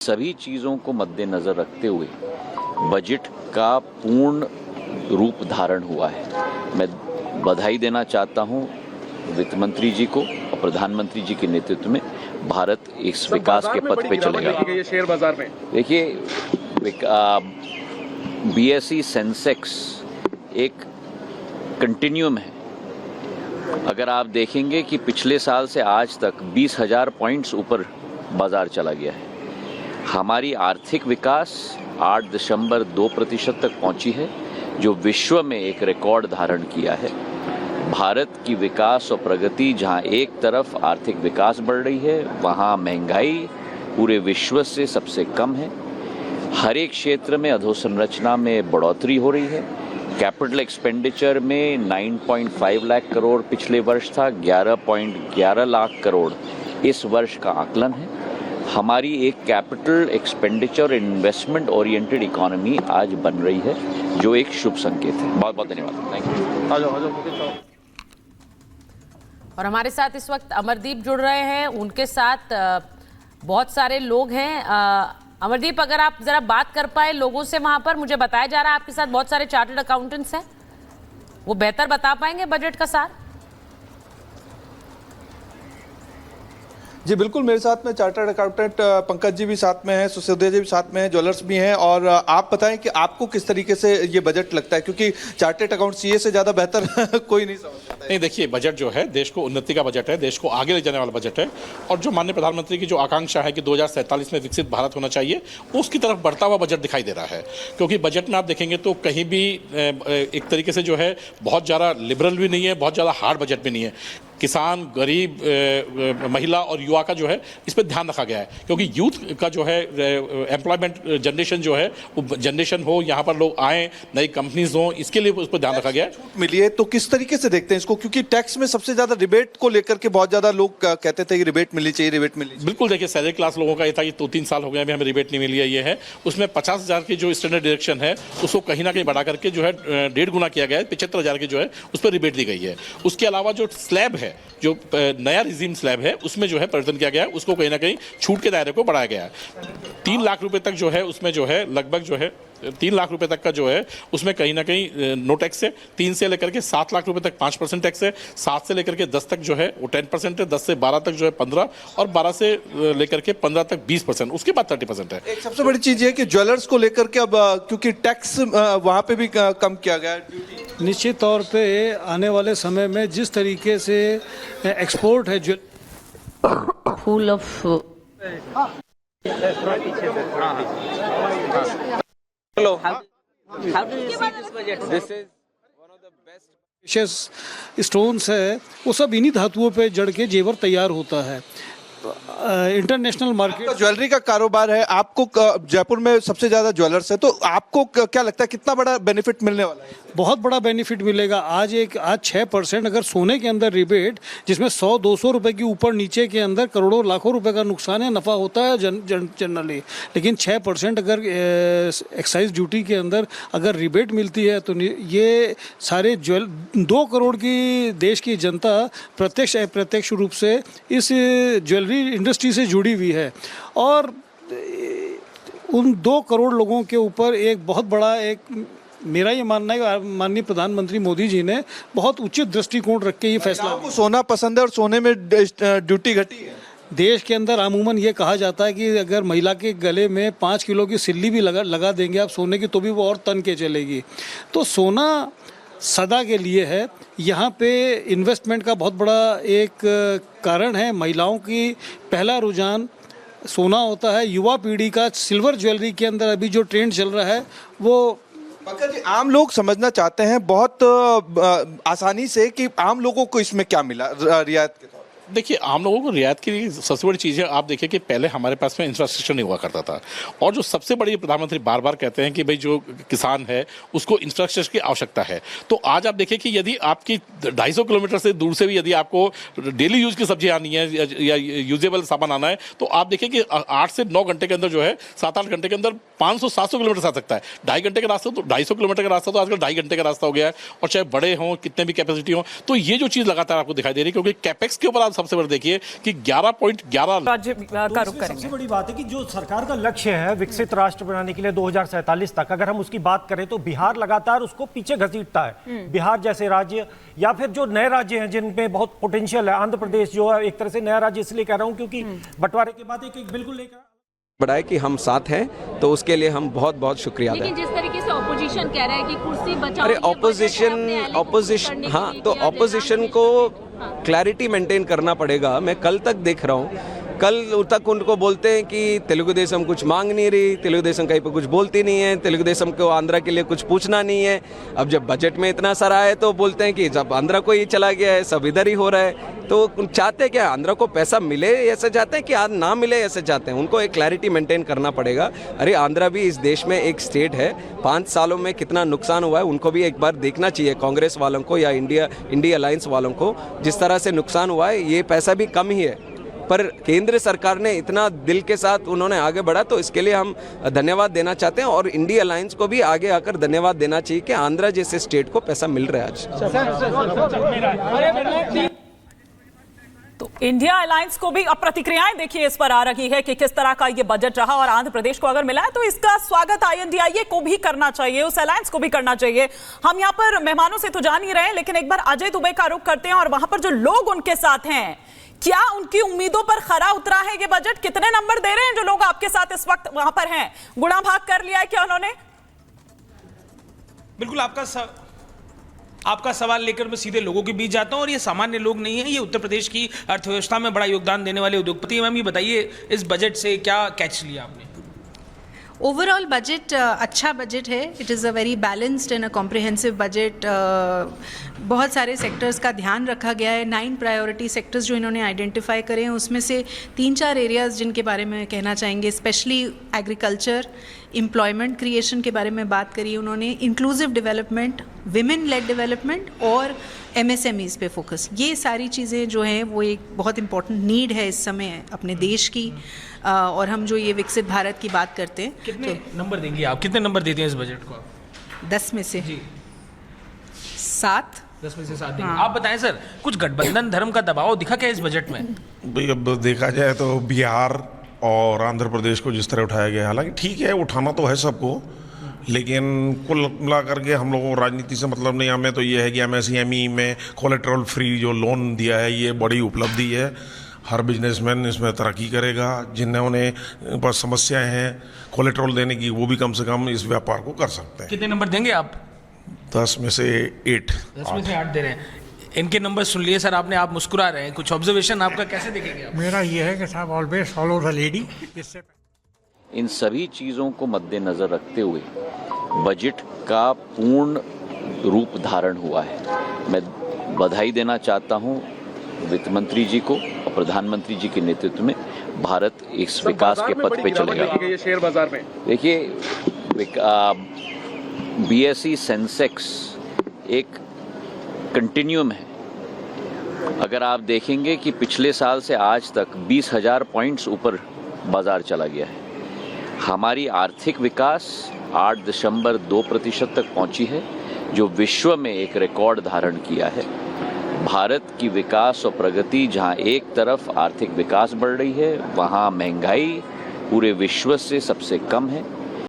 सभी चीज़ों को मद्देनज़र रखते हुए बजट का पूर्ण रूप धारण हुआ है। मैं बधाई देना चाहता हूं वित्त मंत्री जी को और प्रधानमंत्री जी के नेतृत्व में भारत इस विकास के पथ पे चलेगा। ये शेयर बाजार में देखिए, बीएसई सेंसेक्स एक कंटिन्यूम है। अगर आप देखेंगे कि पिछले साल से आज तक 20,000 पॉइंट्स ऊपर बाजार चला गया है। हमारी आर्थिक विकास 8.2% तक पहुंची है, जो विश्व में एक रिकॉर्ड धारण किया है। भारत की विकास और प्रगति, जहां एक तरफ आर्थिक विकास बढ़ रही है, वहां महंगाई पूरे विश्व से सबसे कम है। हर एक क्षेत्र में अधोसंरचना में बढ़ोतरी हो रही है। कैपिटल एक्सपेंडिचर में 9.5 लाख करोड़ पिछले वर्ष था, 11.11 लाख करोड़ इस वर्ष का आकलन है। हमारी एक capital expenditure investment oriented economy आज बन रही है, जो एक शुभ संकेत है। बहुत बहुत धन्यवाद। Thank you. और हमारे साथ इस वक्त अमरदीप जुड़ रहे हैं, उनके साथ बहुत सारे लोग हैं। अमरदीप, अगर आप जरा बात कर पाए लोगों से वहां पर, मुझे बताया जा रहा है आपके साथ बहुत सारे चार्टर्ड अकाउंटेंट्स हैं, वो बेहतर बता पाएंगे बजट का सार। जी बिल्कुल, मेरे साथ में चार्टर्ड अकाउंटेंट पंकज जी भी साथ में हैं, सुशोध्या जी भी साथ में हैं, ज्वेलर्स भी हैं। और आप बताएं कि आपको किस तरीके से ये बजट लगता है, क्योंकि चार्टर्ड अकाउंट सीए से ज़्यादा बेहतर कोई नहीं समझता। नहीं, देखिए, बजट जो है देश को उन्नति का बजट है, देश को आगे ले जाने वाला बजट है। और जो माननीय प्रधानमंत्री की जो आकांक्षा है कि 2047 में विकसित भारत होना चाहिए, उसकी तरफ बढ़ता हुआ बजट दिखाई दे रहा है। क्योंकि बजट में आप देखेंगे तो कहीं भी एक तरीके से जो है बहुत ज़्यादा लिबरल भी नहीं है, बहुत ज़्यादा हार्ड बजट भी नहीं है। किसान, गरीब, महिला और युवा का जो है इस पर ध्यान रखा गया है। क्योंकि यूथ का जो है एम्प्लॉयमेंट जनरेशन जो है वो जनरेशन हो, यहाँ पर लोग आएँ, नई कंपनीज हो, इसके लिए उस पर ध्यान रखा गया है। मिली है तो किस तरीके से देखते हैं इसको, क्योंकि टैक्स में सबसे ज़्यादा रिबेट को लेकर के बहुत ज़्यादा लोग कहते थे कि रिबेट मिलनी चाहिए, रिबेट मिलनी चाहिए। बिल्कुल, देखिए, सैलरी क्लास लोगों का ये था कि 2-3 साल हो गए अभी हमें रिबेट नहीं मिली है। ये है उसमें 50,000 की जो स्टैंडर्ड डिडक्शन है उसको कहीं ना कहीं बढ़ा करके जो है 1.5 गुना किया गया है। 75,000 की जो है उस पर रिबेट दी गई है। उसके अलावा जो स्लैब है, जो नया रिजीम स्लैब है, उसमें जो है परिवर्तन किया गया है, उसको कहीं ना कहीं छूट के दायरे को बढ़ाया गया है। 3 लाख रुपए तक जो है उसमें जो है लगभग जो है 3 लाख रुपए तक का जो है उसमें कहीं ना कहीं नो टैक्स है। 3 से लेकर के 7 लाख रुपए तक 5% टैक्स है। 7 से लेकर के 10 तक जो है वो 10% है। 10 से 12 तक जो है 15, और 12 से लेकर के 15 तक 20%, उसके बाद 30% है। एक सबसे बड़ी चीज है कि ज्वेलर्स को लेकर के अब क्योंकि टैक्स वहां पे भी कम किया गया है। निश्चित तौर पे आने वाले समय में जिस तरीके से एक्सपोर्ट है full of Hello. How do you see this budget? This is one of the best. Precious stones है, वो सब इन्हीं धातुओं पे जड़ के जेवर तैयार होता है। इंटरनेशनल मार्केट ज्वेलरी का कारोबार है, आपको जयपुर में सबसे ज्यादा ज्वेलर्स है, तो आपको क्या लगता है कितना बड़ा बेनिफिट मिलने वाला है? बहुत बड़ा बेनिफिट मिलेगा। आज 6% अगर सोने के अंदर रिबेट, जिसमें 100-200 रुपए के ऊपर नीचे के अंदर करोड़ों लाखों रुपए का नुकसान है, नफा होता है जनरली, लेकिन 6% अगर एक्साइज ड्यूटी के अंदर अगर रिबेट मिलती है तो ये सारे 2 करोड़ की देश की जनता प्रत्यक्ष अप्रत्यक्ष रूप से इस ज्वेलरी इंडस्ट्री से जुड़ी हुई है। और उन 2 करोड़ लोगों के ऊपर एक बहुत बड़ा मेरा ये मानना है कि माननीय प्रधानमंत्री मोदी जी ने बहुत उचित दृष्टिकोण रख के ये फैसला। आपको सोना पसंद है और सोने में ड्यूटी घटी है। देश के अंदर अमूमन ये कहा जाता है कि अगर महिला के गले में 5 किलो की सिल्ली भी लगा देंगे आप सोने की, तो भी वो और तन के चलेगी। तो सोना सदा के लिए है। यहाँ पे इन्वेस्टमेंट का बहुत बड़ा एक कारण है। महिलाओं की पहला रुझान सोना होता है। युवा पीढ़ी का सिल्वर ज्वेलरी के अंदर अभी जो ट्रेंड चल रहा है वो पंकज जी, आम लोग समझना चाहते हैं बहुत आसानी से कि आम लोगों को इसमें क्या मिला रियायत के तौर। देखिए, आम लोगों को रियायत की सबसे बड़ी चीज़ है, आप देखिए कि पहले हमारे पास में इंफ्रास्ट्रक्चर नहीं हुआ करता था। और जो सबसे बड़ी प्रधानमंत्री बार बार कहते हैं कि भाई जो किसान है उसको इंफ्रास्ट्रक्चर की आवश्यकता है। तो आज आप देखिए कि यदि आपकी 250 किलोमीटर से दूर से भी यदि आपको डेली यूज की सब्जी आनी है या यूजेबल सामान आना है, तो आप देखिए कि 8 से 9 घंटे के अंदर जो है 7-8 घंटे के अंदर 500-700 किलोमीटर आ सकता है। 2.5 घंटे का रास्ता तो 250 किलोमीटर का रास्ता तो आजकल 2.5 घंटे का रास्ता हो गया है। और चाहे बड़े हों, कितने भी कैपेसिटी हो, तो ये जो चीज़ लगातार आपको दिखाई दे रही है, क्योंकि कैपेक्स के ऊपर आप सबसे बड़ा देखिए कि 11.11 राज्य का रुख सबसे करेंगे। बड़ी बात है कि जो सरकार का लक्ष्य है विकसित राष्ट्र बनाने के लिए 2047 तक, अगर हम उसकी बात करें तो बिहार लगातार उसको पीछे घसीटता है। बिहार जैसे राज्य या फिर जो नए राज्य हैं जिनमें बहुत पोटेंशियल है, आंध्र प्रदेश जो है एक तरह से नया राज्य इसलिए कह रहा हूं क्योंकि बंटवारे के बाद एक बिल्कुल लेकर बढ़ाए कि हम साथ हैं, तो उसके लिए हम बहुत बहुत शुक्रिया लेकिन दें। जिस तरीके से ऑपोजिशन कह रहा है कि कुर्सी बचाओ, अरे ये बजट है, अपने ऑपोजिशन करने के हाँ, लिए तो किया जाए, ऑपोजिशन नाम को हाँ। क्लैरिटी मेंटेन करना पड़ेगा। मैं कल तक देख रहा हूँ, कल तक उनको बोलते हैं कि तेलुगु देशम कुछ मांग नहीं रही, तेलुगु देशम कहीं पर कुछ बोलती नहीं है, तेलुगु देशम को आंध्रा के लिए कुछ पूछना नहीं है। अब जब बजट में इतना सारा है तो बोलते हैं कि जब आंध्रा को ही चला गया है, सब इधर ही हो रहा है। तो चाहते क्या, आंध्रा को पैसा मिले ऐसे चाहते हैं कि आज ना मिले ऐसे चाहते हैं? उनको एक क्लैरिटी मेंटेन करना पड़ेगा। अरे आंध्रा भी इस देश में एक स्टेट है, 5 सालों में कितना नुकसान हुआ है उनको भी एक बार देखना चाहिए, कांग्रेस वालों को या इंडिया अलायंस वालों को। जिस तरह से नुकसान हुआ है, ये पैसा भी कम ही है, पर केंद्र सरकार ने इतना दिल के साथ उन्होंने आगे बढ़ा, तो इसके लिए हम धन्यवाद देना चाहते हैं। और इंडिया अलायंस को भी आगे आकर धन्यवाद देना चाहिए कि आंध्रा जैसे स्टेट को पैसा मिल रहा है आज। तो इंडिया अलायंस को भी अब प्रतिक्रियाएं देखिए इस पर आ रही है कि किस तरह का ये बजट रहा, और आंध्र प्रदेश को अगर मिला है तो इसका स्वागत INDIA को भी करना चाहिए, उस अलायंस को भी करना चाहिए। हम यहाँ पर मेहमानों से तो जान ही रहे हैं, लेकिन एक बार अजय दुबे का रुख करते हैं और वहां पर जो लोग उनके साथ हैं, क्या उनकी उम्मीदों पर खरा उतरा है ये बजट? कितने नंबर दे रहे हैं जो लोग आपके साथ इस वक्त वहां पर हैं? गुणा भाग कर लिया है क्या उन्होंने? बिल्कुल आपका सवाल लेकर मैं सीधे लोगों के बीच जाता हूं, और ये सामान्य लोग नहीं है, ये उत्तर प्रदेश की अर्थव्यवस्था में बड़ा योगदान देने वाले उद्योगपति हैं। मैम ये बताइए, इस बजट से क्या कैच लिया आपने? ओवरऑल बजट अच्छा बजट है। It is a very balanced and a comprehensive budget. बहुत सारे सेक्टर्स का ध्यान रखा गया है। 9 प्रायोरिटी सेक्टर्स जो इन्होंने आइडेंटिफाई करे हैं, उसमें से 3-4 एरियाज़ जिनके बारे में कहना चाहेंगे, स्पेशली एग्रीकल्चर, एम्प्लॉयमेंट क्रिएशन के बारे में बात करी उन्होंने, inclusive development, women lead development और MSMEs पे फोकस। ये सारी चीज़ें जो हैं वो एक बहुत इंपॉर्टेंट नीड है इस समय अपने देश की। और हम जो ये विकसित भारत की बात करते हैं, कितने नंबर देंगे आप? कितने नंबर देते हैं इस बजट को आप? 10 में से जी 7। 10 में से 7 देंगे। आप बताएं सर, कुछ गठबंधन धर्म का दबाव दिखा क्या इस बजट में? भाई अब देखा जाए तो बिहार और आंध्र प्रदेश को जिस तरह उठाया गया, हालांकि ठीक है, उठाना तो है सबको, लेकिन कुल मिला करके हम लोगों को राजनीति से मतलब नहीं। हमें तो ये है कि MSME में कोलेट्रल फ्री जो लोन दिया है, ये बड़ी उपलब्धि है। हर बिजनेसमैन इसमें तरक्की करेगा। जिन्होंने पर समस्याएं हैं कोलेट्रल देने की, वो भी कम से कम इस व्यापार को कर सकते हैं। कितने नंबर देंगे आप? 10 में से 8। 10 में से 8 दे रहे हैं। इनके नंबर सुन लिए सर आपने, आप मुस्कुरा रहे हैं, कुछ ऑब्जर्वेशन आपका कैसे देखेंगे आप? मेरा ये है कि साहब ऑलवेज फॉलो द लेडी। इससे इन सभी चीज़ों को मद्देनज़र रखते हुए बजट का पूर्ण रूप धारण हुआ है। मैं बधाई देना चाहता हूं वित्त मंत्री जी को और प्रधानमंत्री जी के नेतृत्व में भारत इस विकास के पथ पे चलेगा। शेयर बाजार में देखिए, BSE सेंसेक्स एक कंटिन्यूम है। अगर आप देखेंगे कि पिछले साल से आज तक 20,000 पॉइंट्स ऊपर बाजार चला गया है। हमारी आर्थिक विकास 8.2% तक पहुंची है, जो विश्व में एक रिकॉर्ड धारण किया है। भारत की विकास और प्रगति, जहां एक तरफ आर्थिक विकास बढ़ रही है, वहां महंगाई पूरे विश्व से सबसे कम है।